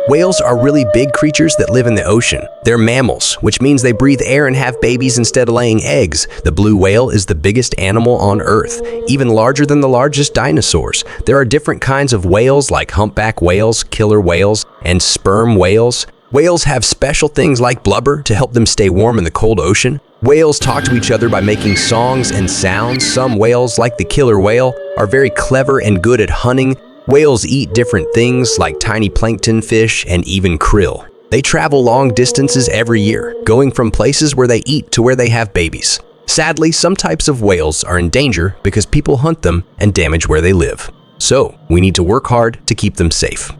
Whales are really big creatures that live in the ocean. They're mammals, which means they breathe air and have babies instead of laying eggs. The blue whale is the biggest animal on Earth, even larger than the largest dinosaurs. There are different kinds of whales like humpback whales, killer whales, and sperm whales. Whales have special things like blubber to help them stay warm in the cold ocean. Whales talk to each other by making songs and sounds. Some whales, like the killer whale, are very clever and good at hunting. Whales eat different things like tiny plankton fish and even krill. They travel long distances every year, going from places where they eat to where they have babies. Sadly, some types of whales are in danger because people hunt them and damage where they live. So, we need to work hard to keep them safe.